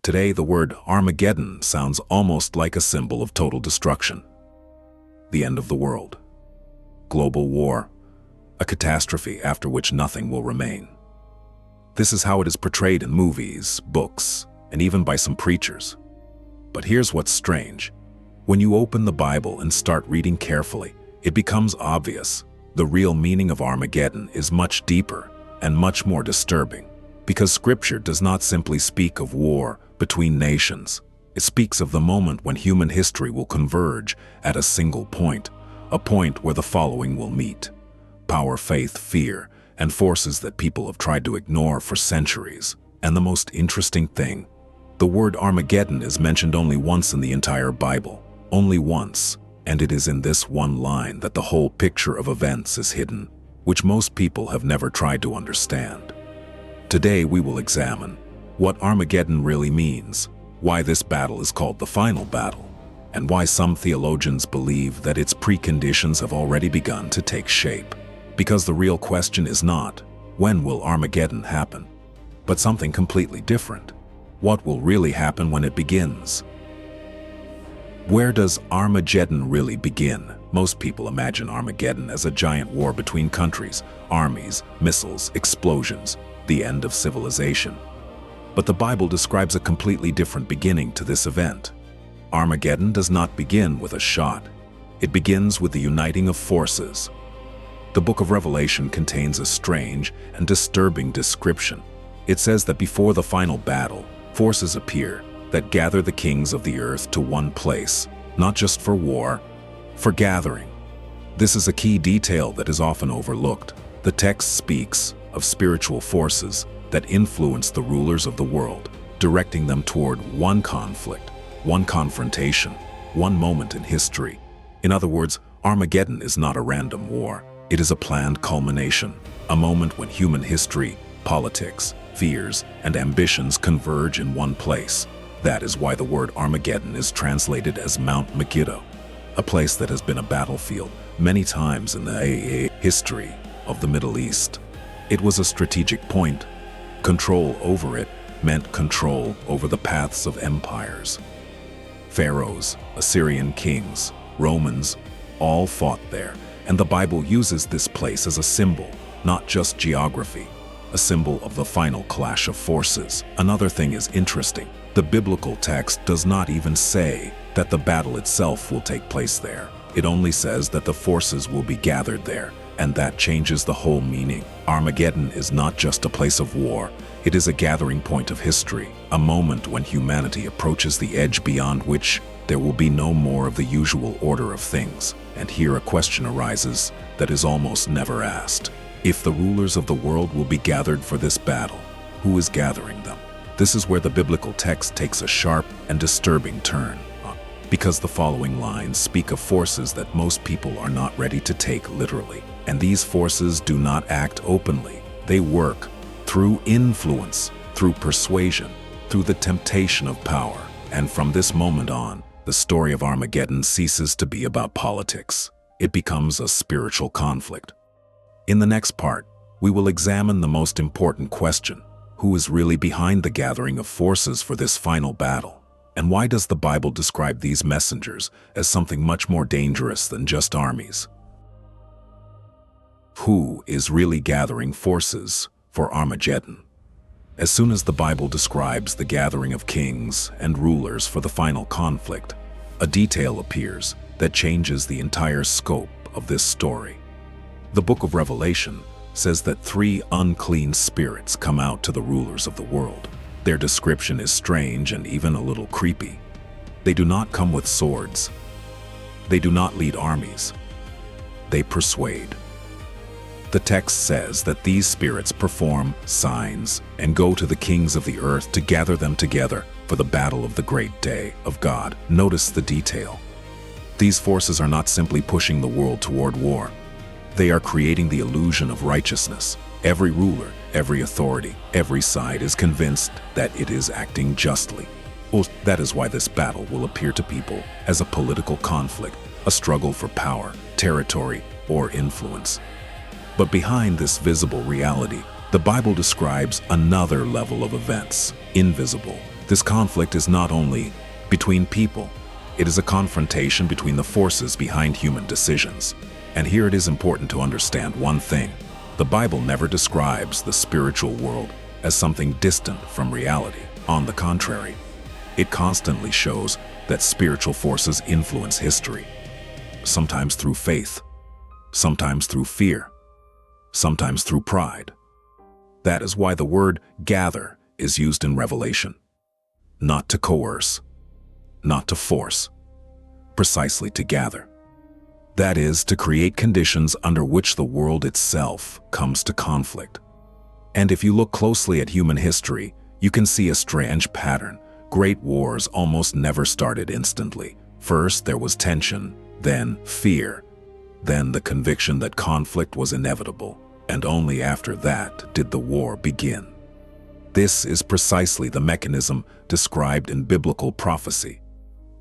Today, the word Armageddon sounds almost like a symbol of total destruction. The end of the world. Global war. A catastrophe after which nothing will remain. This is how it is portrayed in movies, books, and even by some preachers. But here's what's strange. When you open the Bible and start reading carefully, it becomes obvious. The real meaning of Armageddon is much deeper and much more disturbing, because Scripture does not simply speak of war between nations. It speaks of the moment when human history will converge at a single point, a point where the following will meet: power, faith, fear, and forces that people have tried to ignore for centuries. And the most interesting thing, the word Armageddon is mentioned only once in the entire Bible. Only once, and it is in this one line that the whole picture of events is hidden, which most people have never tried to understand. Today we will examine what Armageddon really means, why this battle is called the final battle, and why some theologians believe that its preconditions have already begun to take shape. Because the real question is not, when will Armageddon happen, but something completely different. What will really happen when it begins? Where does Armageddon really begin? Most people imagine Armageddon as a giant war between countries, armies, missiles, explosions, the end of civilization. But the Bible describes a completely different beginning to this event. Armageddon does not begin with a shot. It begins with the uniting of forces. The book of Revelation contains a strange and disturbing description. It says that before the final battle, forces appear that gather the kings of the earth to one place, not just for war, for gathering. This is a key detail that is often overlooked. The text speaks of spiritual forces that influence the rulers of the world, directing them toward one conflict, one confrontation, one moment in history. In other words, Armageddon is not a random war. It is a planned culmination, a moment when human history, politics, fears, and ambitions converge in one place. That is why the word Armageddon is translated as Mount Megiddo, a place that has been a battlefield many times in the history of the Middle East. It was a strategic point. Control over it meant control over the paths of empires. Pharaohs, Assyrian kings, Romans, all fought there, and the Bible uses this place as a symbol, not just geography, a symbol of the final clash of forces. Another thing is interesting. The biblical text does not even say that the battle itself will take place there. It only says that the forces will be gathered there, and that changes the whole meaning. Armageddon is not just a place of war. It is a gathering point of history, a moment when humanity approaches the edge beyond which there will be no more of the usual order of things. And here a question arises that is almost never asked. If the rulers of the world will be gathered for this battle, who is gathering them? This is where the biblical text takes a sharp and disturbing turn, because the following lines speak of forces that most people are not ready to take literally. And these forces do not act openly. They work through influence, through persuasion, through the temptation of power. And from this moment on, the story of Armageddon ceases to be about politics. It becomes a spiritual conflict. In the next part, we will examine the most important question: who is really behind the gathering of forces for this final battle? And why does the Bible describe these messengers as something much more dangerous than just armies? Who is really gathering forces for Armageddon? As soon as the Bible describes the gathering of kings and rulers for the final conflict, a detail appears that changes the entire scope of this story. The book of Revelation says that 3 unclean spirits come out to the rulers of the world. Their description is strange and even a little creepy. They do not come with swords. They do not lead armies. They persuade. The text says that these spirits perform signs and go to the kings of the earth to gather them together for the battle of the great day of God. Notice the detail. These forces are not simply pushing the world toward war. They are creating the illusion of righteousness. Every ruler, every authority, every side is convinced that it is acting justly. Well, that is why this battle will appear to people as a political conflict, a struggle for power, territory, or influence. But behind this visible reality, the Bible describes another level of events, invisible, This conflict is not only between people, it is a confrontation between the forces behind human decisions. And here it is important to understand one thing. The Bible never describes the spiritual world as something distant from reality. On the contrary, it constantly shows that spiritual forces influence history, sometimes through faith, sometimes through fear, sometimes through pride. That is why the word gather is used in Revelation. Not to coerce, not to force, precisely to gather. That is, to create conditions under which the world itself comes to conflict. And if you look closely at human history, you can see a strange pattern. Great wars almost never started instantly. First, there was tension, then fear, then the conviction that conflict was inevitable, and only after that did the war begin. This is precisely the mechanism described in biblical prophecy.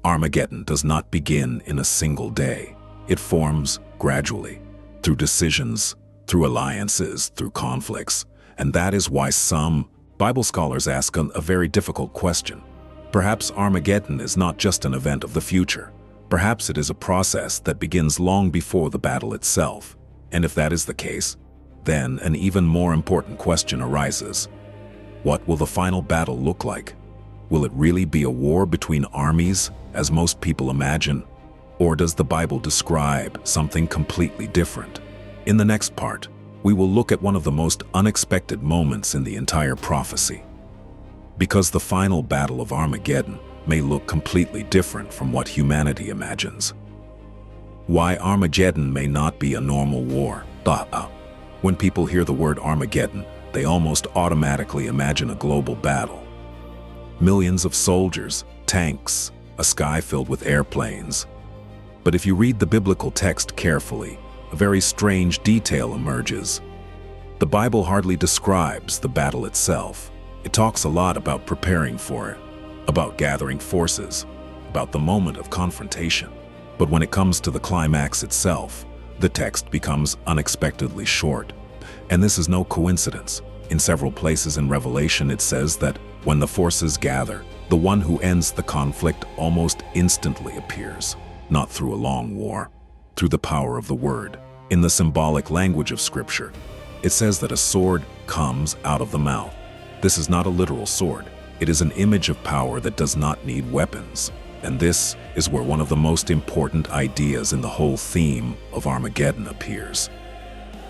Armageddon does not begin in a single day. It forms gradually, through decisions, through alliances, through conflicts, and that is why some Bible scholars ask a very difficult question. Perhaps Armageddon is not just an event of the future. Perhaps it is a process that begins long before the battle itself. And if that is the case, then an even more important question arises. What will the final battle look like? Will it really be a war between armies, as most people imagine? Or does the Bible describe something completely different? In the next part, we will look at one of the most unexpected moments in the entire prophecy. Because the final battle of Armageddon may look completely different from what humanity imagines. Why Armageddon may not be a normal war. When people hear the word Armageddon, they almost automatically imagine a global battle. Millions of soldiers, tanks, a sky filled with airplanes. But if you read the biblical text carefully, a very strange detail emerges. The Bible hardly describes the battle itself. It talks a lot about preparing for it, about gathering forces, about the moment of confrontation. But when it comes to the climax itself, the text becomes unexpectedly short. And this is no coincidence. In several places in Revelation it says that when the forces gather, the one who ends the conflict almost instantly appears. Not through a long war, through the power of the word. In the symbolic language of Scripture, it says that a sword comes out of the mouth. This is not a literal sword. It is an image of power that does not need weapons. And this is where one of the most important ideas in the whole theme of Armageddon appears.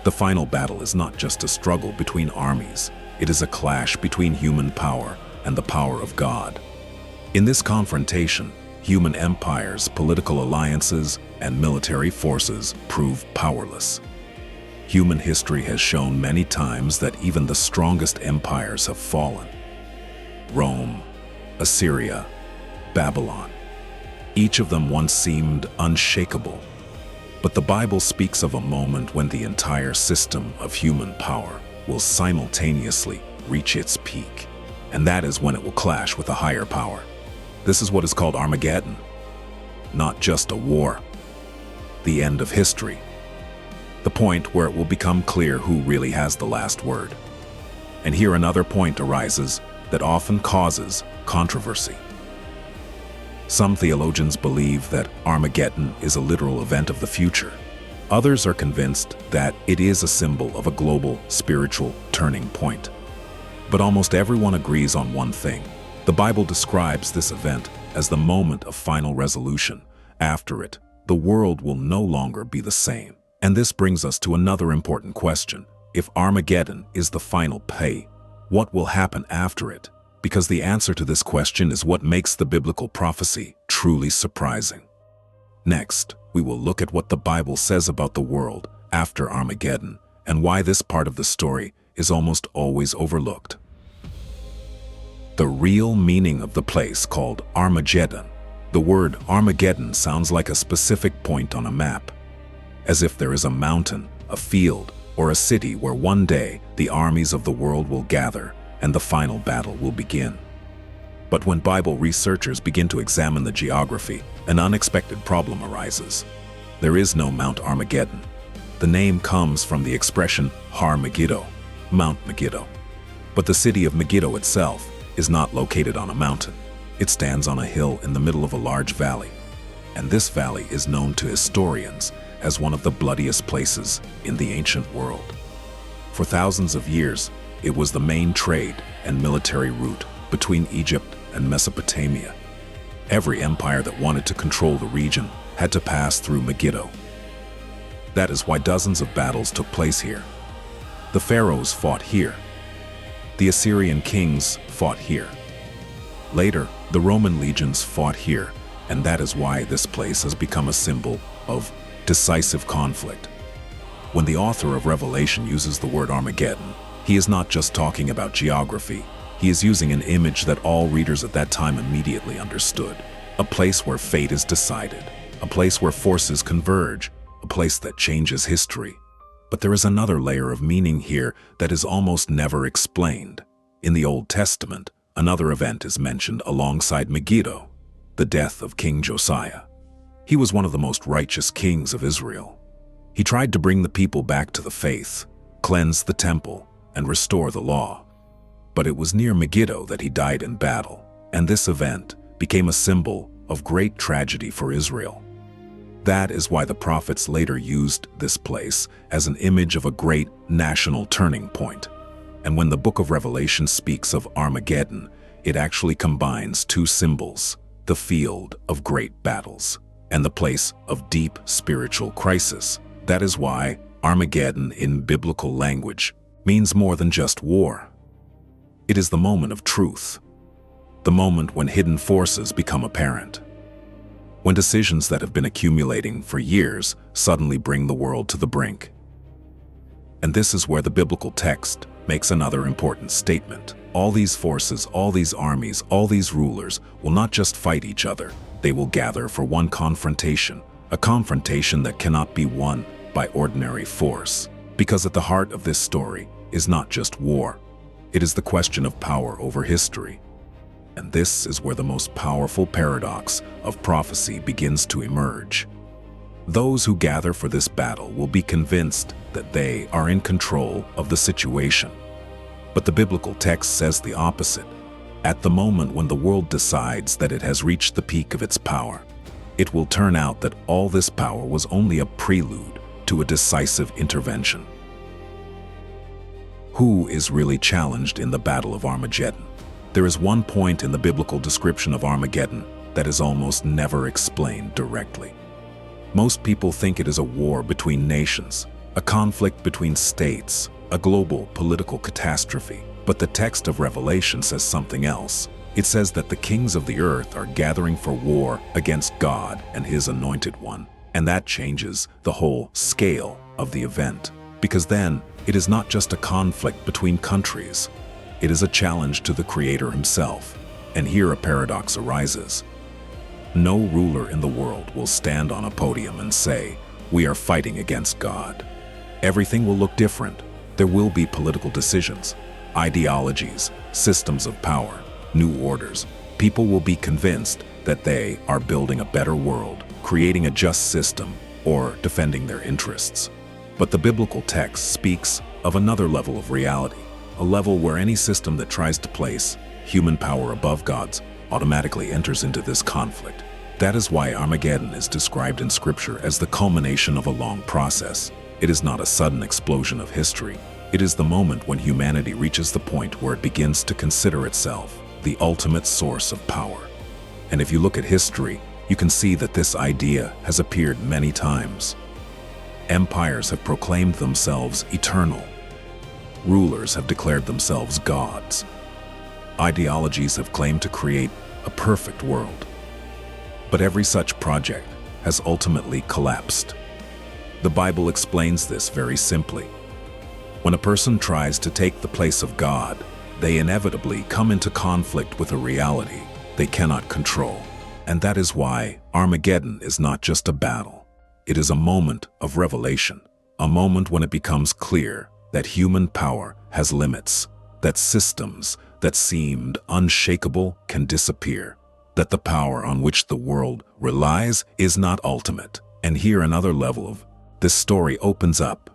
The final battle is not just a struggle between armies. It is a clash between human power and the power of God. In this confrontation, human empires, political alliances, and military forces prove powerless. Human history has shown many times that even the strongest empires have fallen. Rome, Assyria, Babylon. Each of them once seemed unshakable. But the Bible speaks of a moment when the entire system of human power will simultaneously reach its peak. And that is when it will clash with a higher power. This is what is called Armageddon. Not just a war. The end of history. The point where it will become clear who really has the last word. And here another point arises that often causes controversy. Some theologians believe that Armageddon is a literal event of the future. Others are convinced that it is a symbol of a global spiritual turning point. But almost everyone agrees on one thing. The Bible describes this event as the moment of final resolution. After it, the world will no longer be the same. And this brings us to another important question. If Armageddon is the final pay, what will happen after it? Because the answer to this question is what makes the biblical prophecy truly surprising. Next, we will look at what the Bible says about the world after Armageddon and why this part of the story is almost always overlooked. The real meaning of the place called Armageddon. The word Armageddon sounds like a specific point on a map, as if there is a mountain, a field, or a city where one day the armies of the world will gather and the final battle will begin. But when Bible researchers begin to examine the geography, an unexpected problem arises. There is no Mount Armageddon. The name comes from the expression Har Megiddo, Mount Megiddo. But the city of Megiddo itself is not located on a mountain. It stands on a hill in the middle of a large valley. And this valley is known to historians as one of the bloodiest places in the ancient world. For thousands of years, it was the main trade and military route between Egypt and Mesopotamia. Every empire that wanted to control the region had to pass through Megiddo. That is why dozens of battles took place here. The pharaohs fought here. The Assyrian kings fought here. Later, the Roman legions fought here, and that is why this place has become a symbol of decisive conflict. When the author of Revelation uses the word Armageddon, he is not just talking about geography. He is using an image that all readers at that time immediately understood. A place where fate is decided, a place where forces converge, a place that changes history. But there is another layer of meaning here that is almost never explained. In the Old Testament, another event is mentioned alongside Megiddo, the death of King Josiah. He was one of the most righteous kings of Israel. He tried to bring the people back to the faith, cleanse the temple, and restore the law. But it was near Megiddo that he died in battle, and this event became a symbol of great tragedy for Israel. That is why the prophets later used this place as an image of a great national turning point. And when the book of Revelation speaks of Armageddon, it actually combines two symbols: the field of great battles and the place of deep spiritual crisis. That is why Armageddon in biblical language means more than just war. It is the moment of truth, the moment when hidden forces become apparent, when decisions that have been accumulating for years suddenly bring the world to the brink. And this is where the biblical text makes another important statement. All these forces, all these armies, all these rulers will not just fight each other, they will gather for one confrontation, a confrontation that cannot be won by ordinary force. Because at the heart of this story is not just war, it is the question of power over history. And this is where the most powerful paradox of prophecy begins to emerge. Those who gather for this battle will be convinced that they are in control of the situation. But the biblical text says the opposite. At the moment when the world decides that it has reached the peak of its power, it will turn out that all this power was only a prelude to a decisive intervention. Who is really challenged in the Battle of Armageddon? There is one point in the biblical description of Armageddon that is almost never explained directly. Most people think it is a war between nations, a conflict between states, a global political catastrophe. But the text of Revelation says something else. It says that the kings of the earth are gathering for war against God and His anointed one. And that changes the whole scale of the event. Because then, it is not just a conflict between countries. It is a challenge to the Creator Himself. And here a paradox arises. No ruler in the world will stand on a podium and say, "We are fighting against God." Everything will look different. There will be political decisions, ideologies, systems of power, new orders. People will be convinced that they are building a better world, creating a just system, or defending their interests. But the biblical text speaks of another level of reality, a level where any system that tries to place human power above God's automatically enters into this conflict. That is why Armageddon is described in Scripture as the culmination of a long process. It is not a sudden explosion of history. It is the moment when humanity reaches the point where it begins to consider itself the ultimate source of power. And if you look at history, you can see that this idea has appeared many times. Empires have proclaimed themselves eternal. Rulers have declared themselves gods. Ideologies have claimed to create a perfect world. But every such project has ultimately collapsed. The Bible explains this very simply. When a person tries to take the place of God, they inevitably come into conflict with a reality they cannot control. And that is why Armageddon is not just a battle. It is a moment of revelation, a moment when it becomes clear that human power has limits, that systems that seemed unshakable can disappear, that the power on which the world relies is not ultimate. And here another level of this story opens up,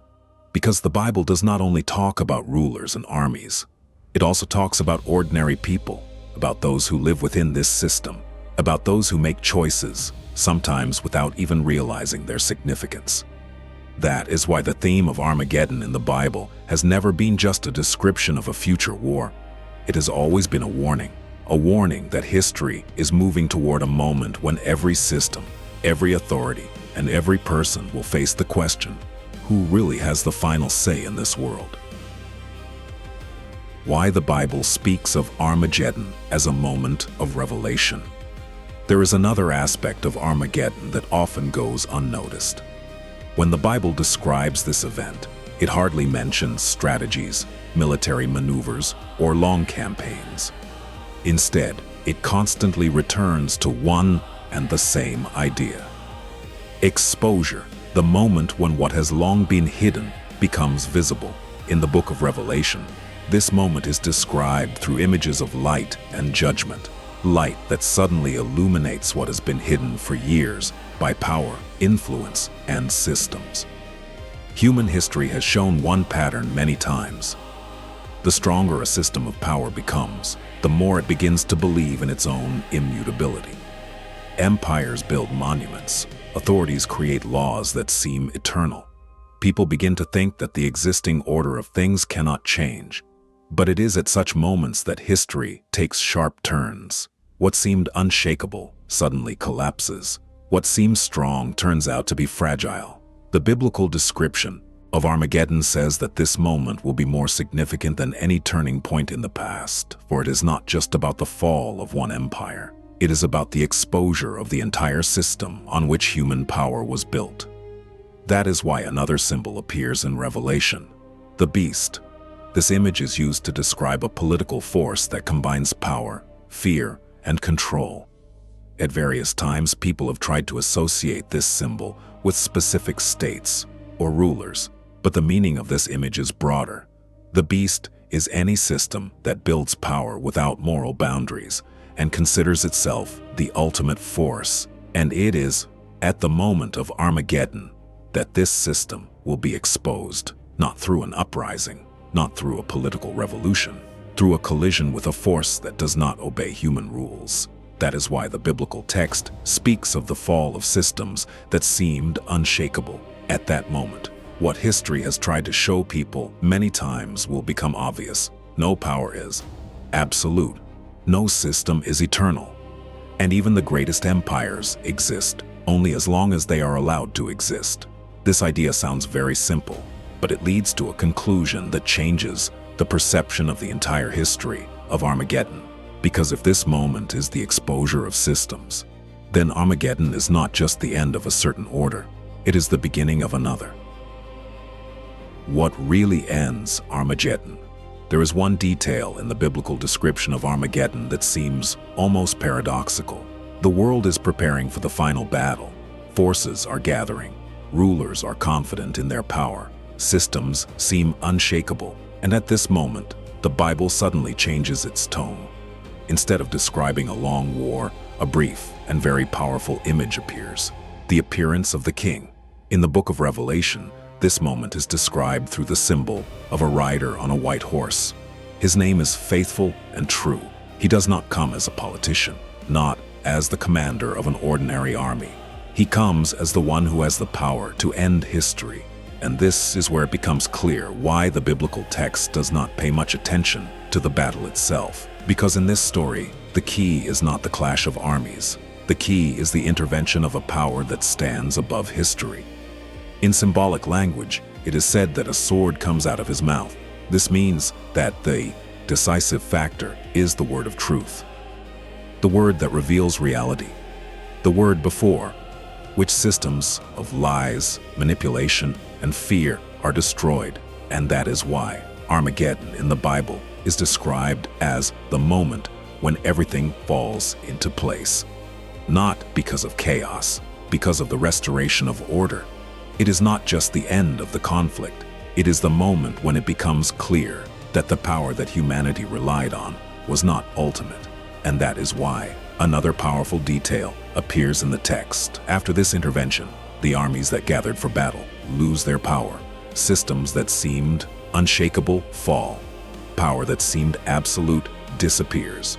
because the Bible does not only talk about rulers and armies, it also talks about ordinary people, about those who live within this system, about those who make choices, sometimes without even realizing their significance. That is why the theme of Armageddon in the Bible has never been just a description of a future war. It has always been a warning that history is moving toward a moment when every system, every authority, and every person will face the question, who really has the final say in this world? Why the Bible speaks of Armageddon as a moment of revelation. There is another aspect of Armageddon that often goes unnoticed. When the Bible describes this event, it hardly mentions strategies, military maneuvers, or long campaigns. Instead, it constantly returns to one and the same idea. Exposure, the moment when what has long been hidden becomes visible. In the book of Revelation, this moment is described through images of light and judgment, light that suddenly illuminates what has been hidden for years by power, influence, and systems. Human history has shown one pattern many times. The stronger a system of power becomes, the more it begins to believe in its own immutability. Empires build monuments, authorities create laws that seem eternal. People begin to think that the existing order of things cannot change. But it is at such moments that history takes sharp turns. What seemed unshakable suddenly collapses. What seems strong turns out to be fragile. The biblical description of Armageddon says that this moment will be more significant than any turning point in the past, for it is not just about the fall of one empire. It is about the exposure of the entire system on which human power was built. That is why another symbol appears in Revelation, the beast. This image is used to describe a political force that combines power, fear, and control. At various times, people have tried to associate this symbol with specific states or rulers, but the meaning of this image is broader. The beast is any system that builds power without moral boundaries and considers itself the ultimate force. And it is at the moment of Armageddon that this system will be exposed, not through an uprising, not through a political revolution, through a collision with a force that does not obey human rules. That is why the biblical text speaks of the fall of systems that seemed unshakable. At that moment, what history has tried to show people many times will become obvious. No power is absolute. No system is eternal. And even the greatest empires exist only as long as they are allowed to exist. This idea sounds very simple, but it leads to a conclusion that changes the perception of the entire history of Armageddon. Because if this moment is the exposure of systems, then Armageddon is not just the end of a certain order, it is the beginning of another. What really ends Armageddon? There is one detail in the biblical description of Armageddon that seems almost paradoxical. The world is preparing for the final battle. Forces are gathering. Rulers are confident in their power. Systems seem unshakable, and at this moment, the Bible suddenly changes its tone. Instead of describing a long war, a brief and very powerful image appears, the appearance of the king. In the book of Revelation, this moment is described through the symbol of a rider on a white horse. His name is Faithful and True. He does not come as a politician, not as the commander of an ordinary army. He comes as the one who has the power to end history. And this is where it becomes clear why the biblical text does not pay much attention to the battle itself. Because in this story, the key is not the clash of armies. The key is the intervention of a power that stands above history. In symbolic language, it is said that a sword comes out of his mouth. This means that the decisive factor is the word of truth, the word that reveals reality, the word before which systems of lies, manipulation, and fear are destroyed. And that is why Armageddon in the Bible is described as the moment when everything falls into place. Not because of chaos, because of the restoration of order. It is not just the end of the conflict. It is the moment when it becomes clear that the power that humanity relied on was not ultimate. And that is why another powerful detail appears in the text. After this intervention, the armies that gathered for battle lose their power. Systems that seemed unshakable fall. Power that seemed absolute disappears.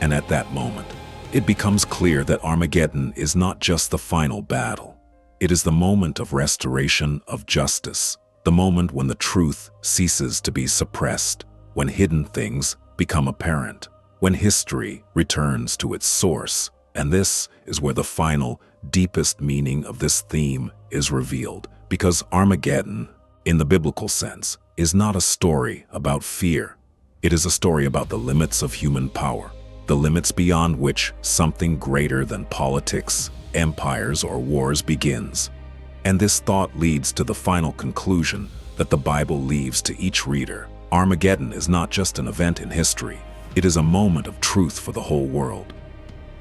And at that moment, it becomes clear that Armageddon is not just the final battle. It is the moment of restoration of justice, the moment when the truth ceases to be suppressed, when hidden things become apparent, when history returns to its source. And this is where the final, deepest meaning of this theme is revealed, because Armageddon, in the biblical sense, is not a story about fear. It is a story about the limits of human power, the limits beyond which something greater than politics, empires, or wars begins. And this thought leads to the final conclusion that the Bible leaves to each reader. Armageddon is not just an event in history, it is a moment of truth for the whole world.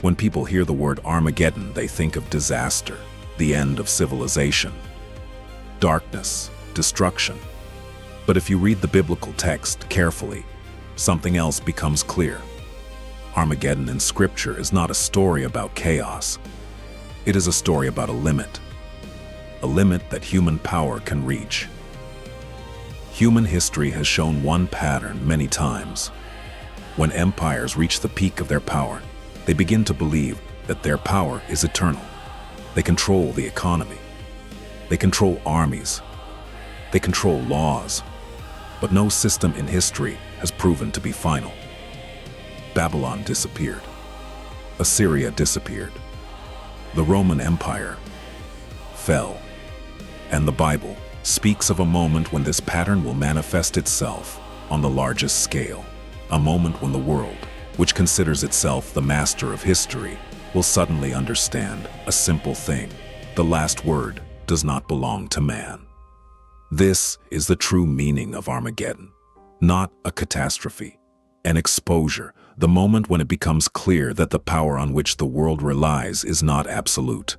When people hear the word Armageddon, they think of disaster, the end of civilization, darkness, destruction. But if you read the biblical text carefully, something else becomes clear. Armageddon in Scripture is not a story about chaos. It is a story about a limit that human power can reach. Human history has shown one pattern many times. When empires reach the peak of their power, they begin to believe that their power is eternal. They control the economy. They control armies. They control laws. But no system in history has proven to be final. Babylon disappeared. Assyria disappeared. The Roman Empire fell. And the Bible speaks of a moment when this pattern will manifest itself on the largest scale. A moment when the world, which considers itself the master of history, will suddenly understand a simple thing: the last word does not belong to man. This is the true meaning of Armageddon. Not a catastrophe, an exposure, the moment when it becomes clear that the power on which the world relies is not absolute.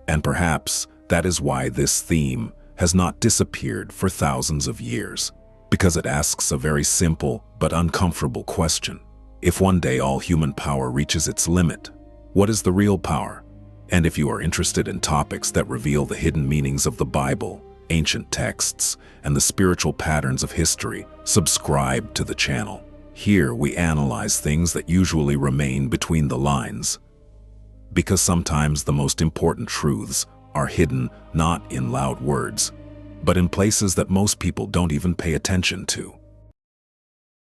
And perhaps that is why this theme has not disappeared for thousands of years, because it asks a very simple but uncomfortable question. If one day all human power reaches its limit, what is the real power? And if you are interested in topics that reveal the hidden meanings of the Bible, ancient texts, and the spiritual patterns of history, subscribe to the channel. Here we analyze things that usually remain between the lines, because sometimes the most important truths are hidden not in loud words, but in places that most people don't even pay attention to.